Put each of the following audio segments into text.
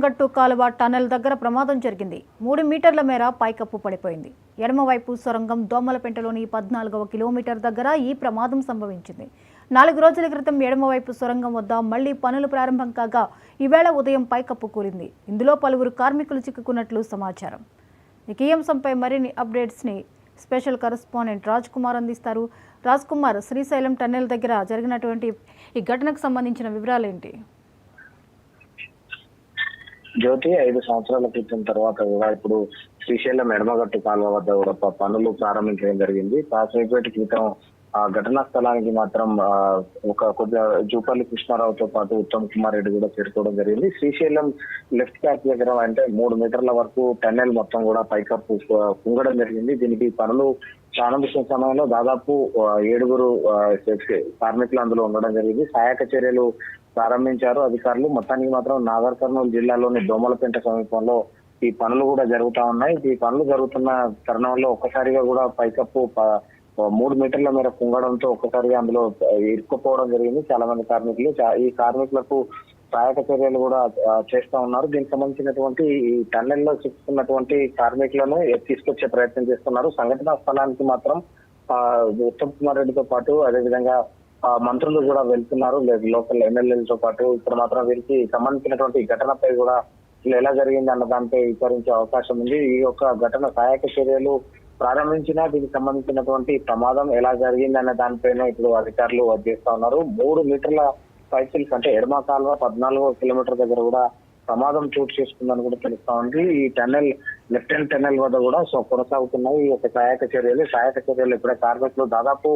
ఎడమగట్టు కాలువ టన్నెల్ దగ్గర ప్రమాదం జరిగింది. 3 మీటర్ల మేర పైకప్పు పడిపోయింది. ఎడమవైపు సొరంగం దోమలపెంటలోని 14వ కిలోమీటర్ దగ్గర ఈ ప్రమాదం సంభవించింది. 4 రోజుల క్రితం ఎడమవైపు సొరంగం వద్ద మళ్లీ పనులు ప్రారంభం కాగా ఈవేళ ఉదయం పైకప్పు కూలింది. ఇందులో పలువురు కార్మికులు చిక్కుకున్నట్లు సమాచారం. ఈ అంశంపై మరిన్ని అప్డేట్స్ని స్పెషల్ కరెస్పాండెంట్ రాజ్ కుమార్ అందిస్తారు. రాజ్ కుమార్, శ్రీశైలం టన్నెల్ దగ్గర జరిగినటువంటి ఈ ఘటనకు సంబంధించిన వివరాలు ఏంటి? జ్యోతి 5 సంవత్సరాల క్రితం తర్వాత కూడా ఇప్పుడు శ్రీశైలం ఎడమగట్టు కాలువ వద్ద కూడా పనులు ప్రారంభించడం జరిగింది. కాసేపటి క్రితం ఆ ఘటనా స్థలానికి మాత్రం కొద్దిగా జూపల్లి కృష్ణారావుతో పాటు ఉత్తమ్ కుమార్ రెడ్డి కూడా చేరుకోవడం జరిగింది. శ్రీశైలం లెఫ్ట్ క్యాప్ దగ్గర అంటే 3 మీటర్ల వరకు టన్నెల్ మొత్తం కూడా పైకప్పు కుంగడం జరిగింది. దీనికి పనులు ప్రారంభించిన సమయంలో దాదాపు 7 కార్మికులు అందులో ఉండడం జరిగింది. సహాయక చర్యలు ప్రారంభించారు అధికారులు. మొత్తానికి మాత్రం నాగర్ కర్నూలు జిల్లాలోని దోమలపెంట సమీపంలో ఈ పనులు కూడా జరుగుతా ఉన్నాయి. ఈ పనులు జరుగుతున్న తరుణంలో ఒక్కసారిగా కూడా పైకప్పు 3 మీటర్ల మేర కుంగడంతో ఒక్కసారిగా అందులో ఇరుక్కుపోవడం జరిగింది చాలా మంది కార్మికులు. ఈ కార్మికులకు సహాయక చర్యలు కూడా చేస్తా ఉన్నారు. దీనికి సంబంధించినటువంటి ఈ టన్నెల్లో చిక్కుతున్నటువంటి కార్మికులను తీసుకొచ్చే ప్రయత్నం చేస్తున్నారు. సంఘటనా స్థలానికి మాత్రం ఉత్తమ్ కుమార్ రెడ్డితో పాటు అదేవిధంగా మంత్రులు కూడా వెళ్తున్నారు, లోకల్ ఎమ్మెల్యేలతో పాటు. ఇక్కడ మాత్రం వీరికి సంబంధించినటువంటి ఘటనపై కూడా ఎలా జరిగింది అన్న దానిపై విచారించే అవకాశం ఉంది. ఈ యొక్క ఘటన సహాయక చర్యలు ప్రారంభించినా దీనికి సంబంధించినటువంటి ప్రమాదం ఎలా జరిగింది అన్న దానిపైన ఇప్పుడు అధికారులు చేస్తా ఉన్నారు. 3 మీటర్ల పైపుల్స్ అంటే ఎడమ కాలువ 14వ కిలోమీటర్ దగ్గర కూడా ప్రమాదం చోటు చేసుకుందని కూడా తెలుస్తా ఉంది. ఈ టన్నెల్ లెఫ్ట్ హ్యాండ్ టన్నెల్ వద్ద కూడా కొనసాగుతున్నాయి ఈ యొక్క సహాయక చర్యలు ఇప్పుడే కార్మికులు దాదాపు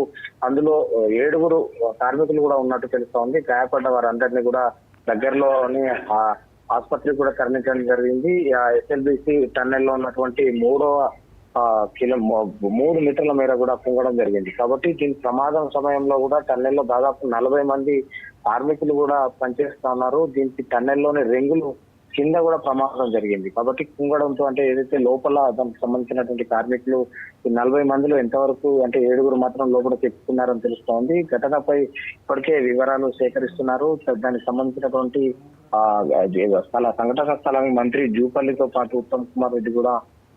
అందులో 7 కార్మికులు కూడా ఉన్నట్టు తెలుస్తా ఉంది. గాయపడ్డ వారందరినీ కూడా దగ్గరలోని ఆసుపత్రికి కూడా తరలించడం జరిగింది. ఎస్ఎల్బిసి టన్నెల్ లో ఉన్నటువంటి 3 మీటర్ల మేర కూడా కుంగడం జరిగింది. కాబట్టి దీని ప్రమాదం సమయంలో కూడా టన్నెల్లో దాదాపు 40 మంది కార్మికులు కూడా పనిచేస్తా ఉన్నారు. దీనికి టన్నెల్లోని రెంగులు కింద కూడా ప్రమాదం జరిగింది. కాబట్టి కుంగడంతో అంటే ఏదైతే లోపల దానికి సంబంధించినటువంటి కార్మికులు 40 మందిలో ఎంతవరకు అంటే 7 మాత్రం లోపల చెప్పుకున్నారని తెలుస్తోంది. ఘటనపై ఇప్పటికే వివరాలు సేకరిస్తున్నారు. దానికి సంబంధించినటువంటి సంఘటన స్థలానికి మంత్రి జూపల్లితో పాటు ఉత్తమ్ కుమార్ రెడ్డి కూడా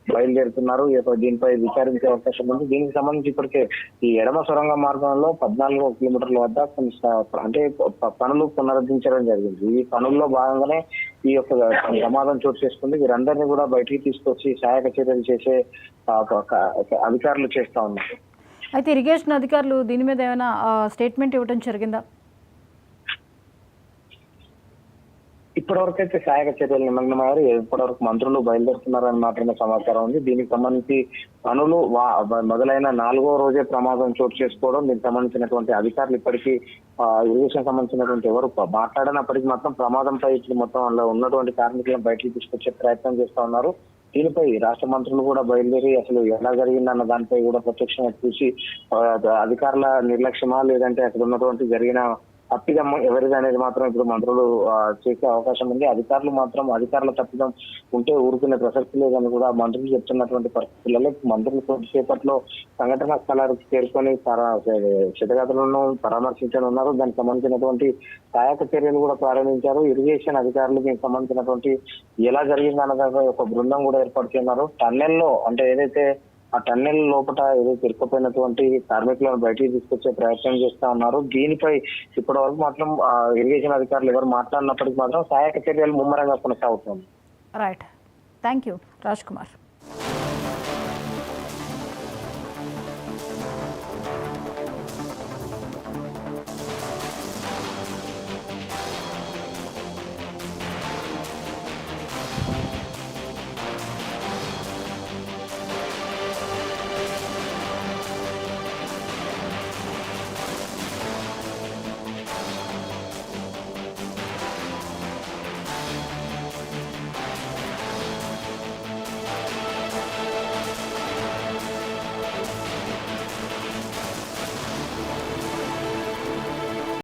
బయలుదేరుతున్నారు. దీనిపై విచారించే అవకాశం ఉంది. దీనికి సంబంధించి ఇప్పటికే ఈ ఎడమ సొరంగ మార్గంలో 14వ కిలోమీటర్ల వద్ద అంటే పనులు పునరుద్ధరించడం జరిగింది. ఈ పనుల్లో భాగంగానే ఈ యొక్క ప్రమాదం చోటు చేసుకుంది. వీరందరినీ కూడా బయటికి తీసుకొచ్చి సహాయక చర్యలు చేసే అధికారులు చేస్తా ఉన్నారు. అయితే ఇరిగేషన్ అధికారులు దీని మీద ఏమైనా స్టేట్మెంట్ ఇవ్వడం జరిగిందా? ఇప్పటివరకు అయితే సహాయక చర్యలు నిమగ్నమయ్యారు. ఇప్పటివరకు మంత్రులు బయలుదేరుతున్నారని మాత్రమే సమాచారం ఉంది. దీనికి సంబంధించి పనులు మొదలైన 4వ రోజే ప్రమాదం చోటు చేసుకోవడం, దీనికి సంబంధించినటువంటి అధికారులు ఇప్పటికీ ఇరిగేషన్ సంబంధించినటువంటి ఎవరు మాట్లాడినప్పటికీ మాత్రం ప్రమాదంపై మొత్తం అందులో ఉన్నటువంటి కార్మికులను బయటికి తీసుకొచ్చే ప్రయత్నం చేస్తా ఉన్నారు. దీనిపై రాష్ట్ర మంత్రులు కూడా బయలుదేరి అసలు ఎలా జరిగిందన్న దానిపై కూడా ప్రత్యక్షంగా చూసి అధికారుల నిర్లక్ష్యమా లేదంటే అక్కడ ఉన్నటువంటి జరిగిన తప్పిదం ఎవరిది అనేది మాత్రం ఇప్పుడు మంత్రులు చేసే అవకాశం ఉంది. అధికారుల తప్పిదం ఉంటే ఊరుకునే ప్రసక్తి లేదని కూడా మంత్రులు చెప్తున్నటువంటి పరిస్థితులలో మంత్రులు కొద్దిసేపట్లో సంఘటనా స్థలానికి చేరుకొని క్షతగాతులను పరామర్శించనున్నారు. దానికి సంబంధించినటువంటి సహాయక చర్యలు కూడా ప్రారంభించారు. ఇరిగేషన్ అధికారులు దీనికి సంబంధించినటువంటి ఎలా జరిగిందన్న ఒక బృందం కూడా ఏర్పాటు చేస్తున్నారు. టన్నెల్లో అంటే ఏదైతే ఆ టన్నెల్ లోపల ఏదైతే ఇరుక్కుపోయినటువంటి కార్మికులను బయటికి తీసుకొచ్చే ప్రయత్నం చేస్తా ఉన్నారు. దీనిపై ఇప్పటి వరకు మాత్రం ఇరిగేషన్ అధికారులు ఎవరు మాట్లాడినప్పటికీ మాత్రం సహాయక చర్యలు ముమ్మరంగా కొనసాగుతుంది. Right, thank you Raj Kumar.